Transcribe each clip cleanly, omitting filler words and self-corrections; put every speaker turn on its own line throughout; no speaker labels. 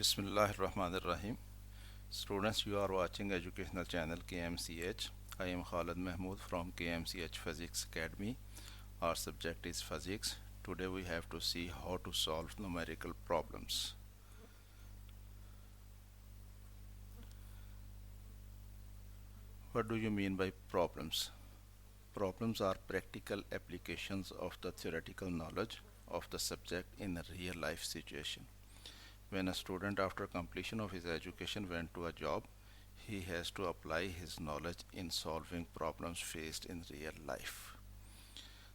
Bismillahirrahmanirrahim. Students, you are watching educational channel KMCH. I am Khalid Mahmood from KMCH Physics Academy. Our subject is physics. Today we have to see how to solve numerical problems. What do you mean by problems? Problems are practical applications of the theoretical knowledge of the subject in a real life situation. When a student after completion of his education went to a job, he has to apply his knowledge in solving problems faced in real life.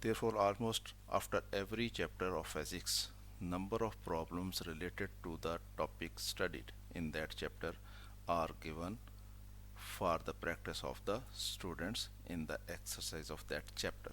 Therefore, almost after every chapter of physics, number of problems related to the topic studied in that chapter are given for the practice of the students in the exercise of that chapter.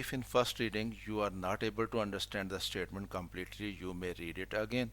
if in first reading you are not able to understand the statement completely, you may read it again.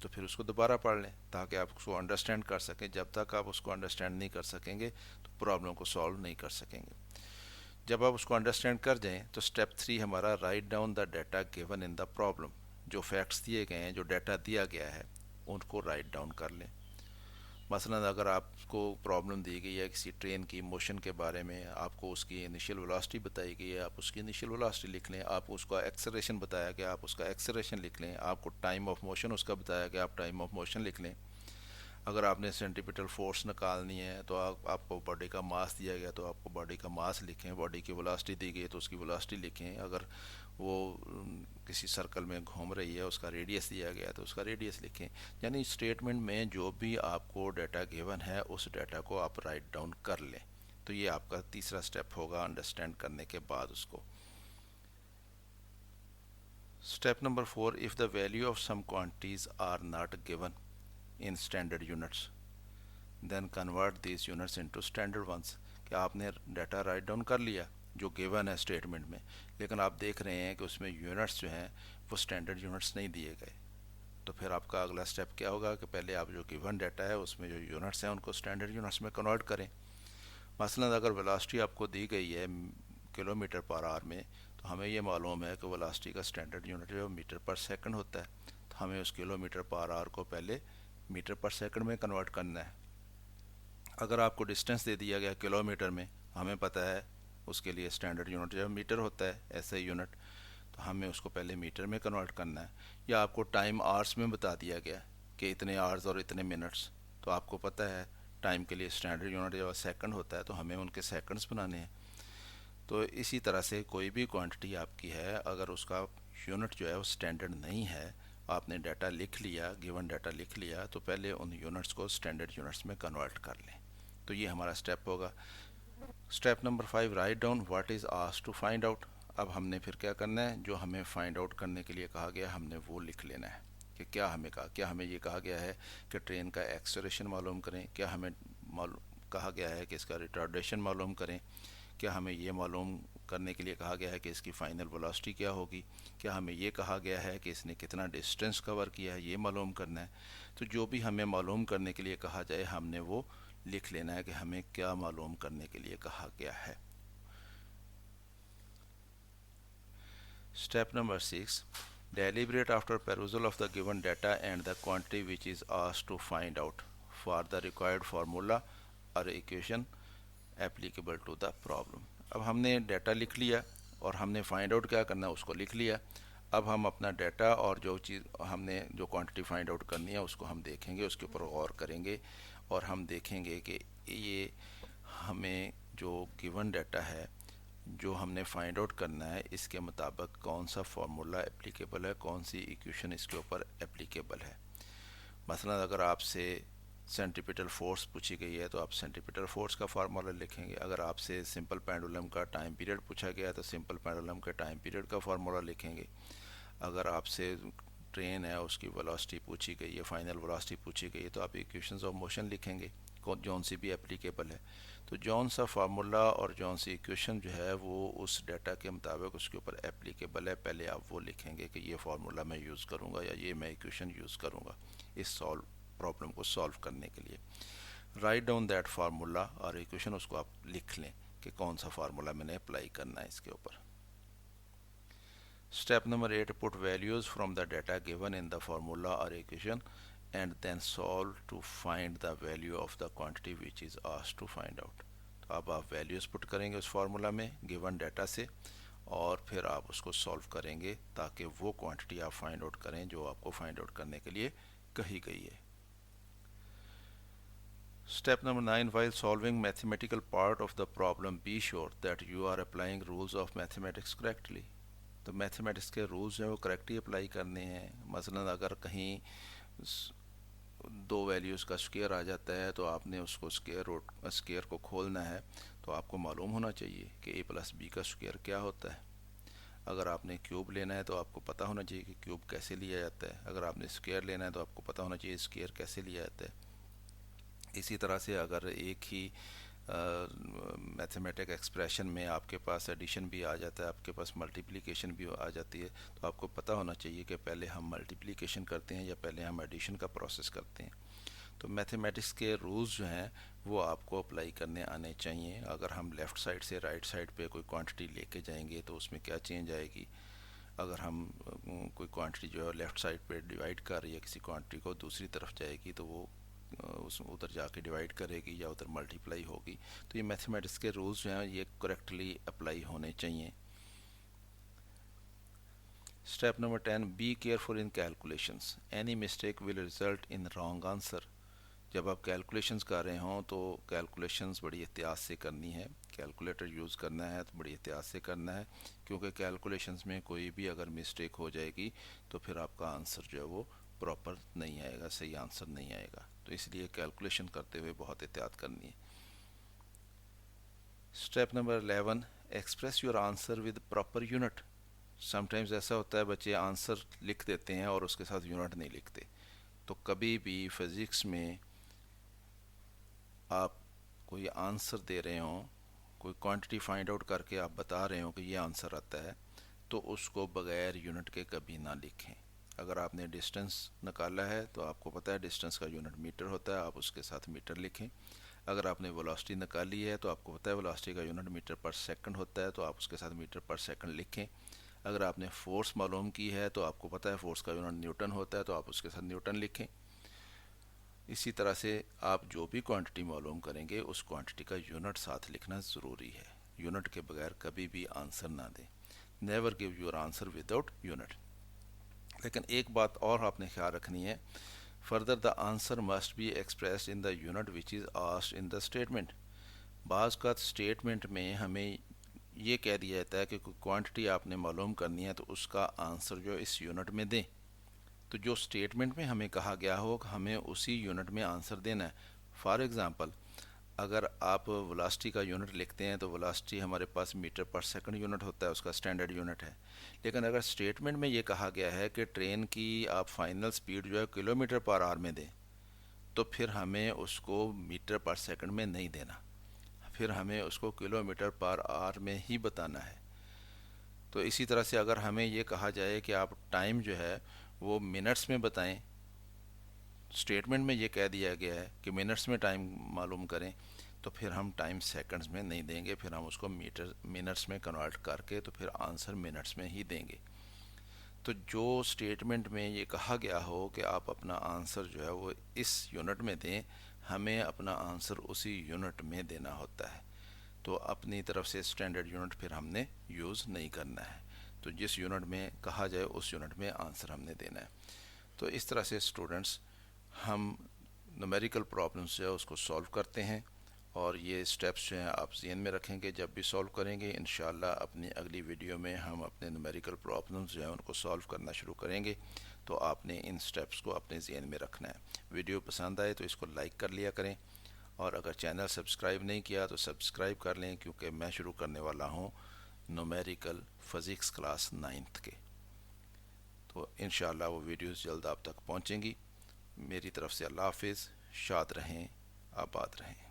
تو پھر اس کو دوبارہ پڑھ لیں تاکہ آپ اس کو understand کر سکیں. جب تک آپ اس کو انڈرسٹینڈ نہیں کر سکیں گے تو پرابلم کو سالو نہیں کر سکیں گے. جب آپ اس کو انڈرسٹینڈ کر جائیں تو اسٹیپ 3 ہمارا write down the data given in the problem. جو فیکٹس دیے گئے ہیں، جو ڈیٹا دیا گیا ہے، ان کو رائٹ ڈاؤن کر لیں. مثلا اگر آپ کو پرابلم دی گئی ہے کسی ٹرین کی موشن کے بارے میں، آپ کو اس کی انیشیل ویلوسٹی بتائی گئی ہے، آپ اس کی انیشیل ویلوسٹی لکھ لیں. آپ کو اس کا ایکسلریشن بتایا گیا، آپ اس کا ایکسلریشن لکھ لیں. آپ کو ٹائم آف موشن اس کا بتایا گیا، آپ ٹائم آف موشن لکھ لیں. اگر آپ نے سینٹیپیٹل فورس نکالنی ہے تو آپ کو باڈی کا ماس دیا گیا تو آپ کو باڈی کا ماس لکھیں. باڈی کی ویلوسٹی دی گئی ہے تو اس کی ویلوسٹی لکھیں. اگر وہ کسی سرکل میں گھوم رہی ہے، اس کا ریڈیس دیا گیا تو اس کا ریڈیس لکھیں. یعنی اسٹیٹمنٹ میں جو بھی آپ کو ڈیٹا گیون ہے اس ڈیٹا کو آپ رائٹ ڈاؤن کر لیں. تو یہ آپ کا تیسرا سٹیپ ہوگا انڈرسٹینڈ کرنے کے بعد اس کو. Step number 4: if the value of some quantities are not given in standard units then convert these units into standard ones. کہ آپ نے ڈیٹا رائٹ ڈاؤن کر لیا جو گیون ہے اسٹیٹمنٹ میں، لیکن آپ دیکھ رہے ہیں کہ اس میں یونٹس جو ہیں وہ اسٹینڈرڈ یونٹس نہیں دیے گئے. تو پھر آپ کا اگلا سٹیپ کیا ہوگا کہ پہلے آپ جو گیون ڈیٹا ہے اس میں جو یونٹس ہیں ان کو اسٹینڈرڈ یونٹس میں کنورٹ کریں. مثلا اگر ویلاسٹی آپ کو دی گئی ہے کلو میٹر پر آور میں، تو ہمیں یہ معلوم ہے کہ ویلاسٹی کا اسٹینڈرڈ یونٹ جو ہے میٹر پر سیکنڈ ہوتا ہے. تو ہمیں اس کلو میٹر پر آور کو پہلے میٹر پر سیکنڈ میں کنورٹ کرنا ہے. اگر آپ کو ڈسٹینس دے دیا گیا کلو میٹر میں، ہمیں پتہ ہے اس کے لیے اسٹینڈرڈ یونٹ جو ہے میٹر ہوتا ہے، ایسے یونٹ. تو ہمیں اس کو پہلے میٹر میں کنورٹ کرنا ہے. یا آپ کو ٹائم آرس میں بتا دیا گیا کہ اتنے آرز اور اتنے منٹس، تو آپ کو پتہ ہے ٹائم کے لیے اسٹینڈرڈ یونٹ جو ہے سیکنڈ ہوتا ہے، تو ہمیں ان کے سیکنڈز بنانے ہیں. تو اسی طرح سے کوئی بھی کوانٹٹی آپ کی ہے، اگر اس کا یونٹ جو ہے وہ اسٹینڈرڈ نہیں ہے، آپ نے ڈیٹا لکھ لیا، گیون ڈیٹا لکھ لیا، تو پہلے ان یونٹس کو اسٹینڈرڈ یونٹس میں کنورٹ کر لیں. تو یہ ہمارا سٹیپ ہوگا. Step number 5: write down what is asked to find out. اب ہم نے پھر کیا کرنا ہے، جو ہمیں فائنڈ آؤٹ کرنے کے لیے کہا گیا ہم نے وہ لکھ لینا ہے. کہ کیا ہمیں یہ کہا گیا ہے کہ ٹرین کا ایکسلریشن معلوم کریں، کیا ہمیں کہا گیا ہے کہ اس کا ریٹارڈیشن معلوم کریں، کیا ہمیں یہ معلوم کرنے کے لیے کہا گیا ہے کہ اس کی فائنل ویلوسٹی کیا ہوگی، کیا ہمیں یہ کہا گیا ہے کہ اس نے کتنا ڈسٹینس کور کیا ہے، یہ معلوم کرنا ہے. تو جو بھی ہمیں معلوم کرنے کے لیے کہا جائے ہم نے وہ لکھ لینا ہے کہ ہمیں کیا معلوم کرنے کے لیے کہا گیا ہے. Step number 6: deliberate after perusal of the given data and the quantity which is asked to find out for the required formula or equation applicable to the problem. اب ہم نے ڈیٹا لکھ لیا اور ہم نے فائنڈ آؤٹ کیا کرنا ہے اس کو لکھ لیا. اب ہم اپنا ڈیٹا اور جو چیز ہم نے جو کوانٹٹی فائنڈ آؤٹ کرنی ہے اس کو ہم دیکھیں گے، اس کے اوپر غور کریں گے اور ہم دیکھیں گے کہ یہ ہمیں جو گیون ڈیٹا ہے جو ہم نے فائنڈ آؤٹ کرنا ہے اس کے مطابق کون سا فارمولا اپلیکیبل ہے، کون سی ایکویشن اس کے اوپر اپلیکیبل ہے. مثلا اگر آپ سے سینٹیپیٹل فورس پوچھی گئی ہے تو آپ سینٹیپیٹل فورس کا فارمولا لکھیں گے. اگر آپ سے سمپل پینڈولم کا ٹائم پیریڈ پوچھا گیا ہے تو سمپل پینڈولم کے ٹائم پیریڈ کا فارمولا لکھیں گے. اگر آپ سے ٹرین ہے اس کی ویلوسٹی پوچھی گئی ہے، فائنل ویلوسٹی پوچھی گئی ہے، تو آپ ایکویشنز آف موشن لکھیں گے جون سی بھی اپلیکیبل ہے. تو جون سا فارمولا اور جون سی ایکویشن جو ہے وہ اس ڈیٹا کے مطابق اس کے اوپر اپلیکیبل ہے، پہلے آپ وہ لکھیں گے کہ یہ فارمولا میں یوز کروں گا یا یہ میں ایکویشن یوز کروں گا اس پرابلم کو سالو کرنے کے لیے. رائٹ ڈاؤن دیٹ فارمولا اور ایکویشن، اس کو آپ لکھ لیں کہ کون سا فارمولا میں نے اپلائی کرنا ہے اس کے اوپر. Step number 8: put values from the data given in the formula or equation and then solve to find the value of the quantity which is asked to find out. تو اب آپ values پٹ کریں گے اس formula میں given data سے اور پھر آپ اس کو سالو کریں گے تاکہ وہ کوانٹٹی آپ فائنڈ آؤٹ کریں جو آپ کو فائنڈ آؤٹ کرنے کے لیے کہی گئی ہے. Step number 9: while solving mathematical part of the problem, be sure that you are applying rules of mathematics correctly. تو میتھمیٹکس کے رولز جو ہیں وہ کریکٹلی اپلائی کرنے ہیں. مثلا اگر کہیں دو ویلیوز کا اسکیئر آ جاتا ہے تو آپ نے اس کو اسکیئر کو کھولنا ہے تو آپ کو معلوم ہونا چاہیے کہ اے پلس بی کا اسکیئر کیا ہوتا ہے. اگر آپ نے کیوب لینا ہے تو آپ کو پتہ ہونا چاہیے کہ کیوب کیسے لیا جاتا ہے. اگر آپ نے اسکیئر لینا ہے تو آپ کو پتہ ہونا چاہیے اسکیئر کیسے لیا جاتا ہے. اسی طرح سے اگر ایک ہی میتھمیٹک ایکسپریشن میں آپ کے پاس ایڈیشن بھی آ جاتا ہے، آپ کے پاس ملٹیپلیکیشن بھی آ جاتی ہے، تو آپ کو پتہ ہونا چاہیے کہ پہلے ہم ملٹیپلیکیشن کرتے ہیں یا پہلے ہم ایڈیشن کا پروسیس کرتے ہیں۔ تو میتھمیٹکس کے رولز جو ہیں وہ آپ کو اپلائی کرنے آنے چاہیے۔ اگر ہم لیفٹ سائڈ سے رائٹ سائڈ پہ کوئی کوانٹٹی لے کے جائیں گے تو اس میں کیا چینج آئے گی، اگر ہم کوئی کوانٹٹی جو ہے لیفٹ سائڈ پہ ڈیوائڈ کر رہی ہے کسی کوانٹٹی کو، دوسری طرف جائے گی تو وہ اس ادھر جا کے ڈیوائڈ کرے گی یا ادھر ملٹیپلائی ہوگی۔ تو یہ میتھمیٹکس کے رولز جو ہیں یہ کریکٹلی اپلائی ہونے چاہیے۔ Step number 10، be careful in calculations, any mistake will result in wrong answer. جب آپ کیلکولیشنز کر رہے ہوں تو کیلکولیشنز بڑی احتیاط سے کرنی ہے، کیلکولیٹر یوز کرنا ہے تو بڑی احتیاط سے کرنا ہے، کیونکہ کیلکولیشنز میں کوئی بھی اگر مسٹیک ہو جائے گی تو پھر آپ کا آنسر جو ہے وہ پراپر نہیں آئے گا، صحیح آنسر نہیں آئے گا، تو اس لیے کیلکولیشن کرتے ہوئے بہت احتیاط کرنی ہے۔ Step number 11، express your answer with proper unit. Some times ایسا ہوتا ہے بچے آنسر لکھ دیتے ہیں اور اس کے ساتھ یونٹ نہیں لکھتے، تو کبھی بھی فزکس میں آپ کوئی آنسر دے رہے ہوں، کوئی کوانٹٹی فائنڈ آؤٹ کر کے آپ بتا رہے ہوں کہ یہ آنسر آتا ہے، تو اس کو بغیر یونٹ کے کبھی نہ لکھیں۔ اگر آپ نے ڈسٹنس نکالا ہے تو آپ کو پتہ ہے ڈسٹنس کا یونٹ میٹر ہوتا ہے، آپ اس کے ساتھ میٹر لکھیں۔ اگر آپ نے ویلوسٹی نکالی ہے تو آپ کو پتہ ہے ویلوسٹی کا یونٹ میٹر پر سیکنڈ ہوتا ہے، تو آپ اس کے ساتھ میٹر پر سیکنڈ لکھیں۔ اگر آپ نے فورس معلوم کی ہے تو آپ کو پتہ ہے فورس کا یونٹ نیوٹن ہوتا ہے، تو آپ اس کے ساتھ نیوٹن لکھیں۔ اسی طرح سے آپ جو بھی کوانٹٹی معلوم کریں گے اس کوانٹٹی کا یونٹ ساتھ لکھنا ضروری ہے، یونٹ کے بغیر کبھی بھی آنسر نہ دیں۔ Never give your answer without unit. لیکن ایک بات اور آپ نے خیال رکھنی ہے، further the answer must be expressed in the unit which is asked in the statement. بعض کا اسٹیٹمنٹ میں ہمیں یہ کہہ دیا جاتا ہے کہ کوئی کوانٹٹی آپ نے معلوم کرنی ہے تو اس کا آنسر جو اس یونٹ میں دیں، تو جو اسٹیٹمنٹ میں ہمیں کہا گیا ہو کہ ہمیں اسی یونٹ میں آنسر دینا ہے۔ فار ایگزامپل، اگر آپ ویلاسٹی کا یونٹ لکھتے ہیں تو ویلاسٹی ہمارے پاس میٹر پر سیکنڈ یونٹ ہوتا ہے، اس کا اسٹینڈرڈ یونٹ ہے، لیکن اگر اسٹیٹمنٹ میں یہ کہا گیا ہے کہ ٹرین کی آپ فائنل سپیڈ جو ہے کلومیٹر پر آور میں دیں، تو پھر ہمیں اس کو میٹر پر سیکنڈ میں نہیں دینا، پھر ہمیں اس کو کلومیٹر پر آور میں ہی بتانا ہے۔ تو اسی طرح سے اگر ہمیں یہ کہا جائے کہ آپ ٹائم جو ہے وہ منٹس میں بتائیں، اسٹیٹمنٹ میں یہ کہہ دیا گیا ہے کہ منٹس میں ٹائم معلوم کریں، تو پھر ہم ٹائم سیکنڈز میں نہیں دیں گے، پھر ہم اس کو منٹس میں کنورٹ کر کے تو پھر آنسر منٹس میں ہی دیں گے۔ تو جو اسٹیٹمنٹ میں یہ کہا گیا ہو کہ آپ اپنا آنسر جو ہے وہ اس یونٹ میں دیں، ہمیں اپنا آنسر اسی یونٹ میں دینا ہوتا ہے، تو اپنی طرف سے اسٹینڈرڈ یونٹ پھر ہم نے یوز نہیں کرنا ہے، تو جس یونٹ میں کہا جائے اس یونٹ میں آنسر ہم نے دینا ہے۔ تو اس طرح سے اسٹوڈنٹس ہم نومیریکل پرابلمس جو ہے اس کو سولو کرتے ہیں، اور یہ اسٹیپس جو ہیں آپ ذہن میں رکھیں گے جب بھی سولو کریں گے۔ انشاءاللہ اپنی اگلی ویڈیو میں ہم اپنے نومیریکل پرابلمس جو ہیں ان کو سولو کرنا شروع کریں گے، تو آپ نے ان اسٹیپس کو اپنے ذہن میں رکھنا ہے۔ ویڈیو پسند آئے تو اس کو لائک کر لیا کریں، اور اگر چینل سبسکرائب نہیں کیا تو سبسکرائب کر لیں، کیونکہ میں شروع کرنے والا ہوں نومیریکل فزکس کلاس 9 کے، تو انشاءاللہ وہ ویڈیوز جلد آپ تک پہنچیں گی۔ میری طرف سے اللہ حافظ، شاد رہیں، آباد رہیں۔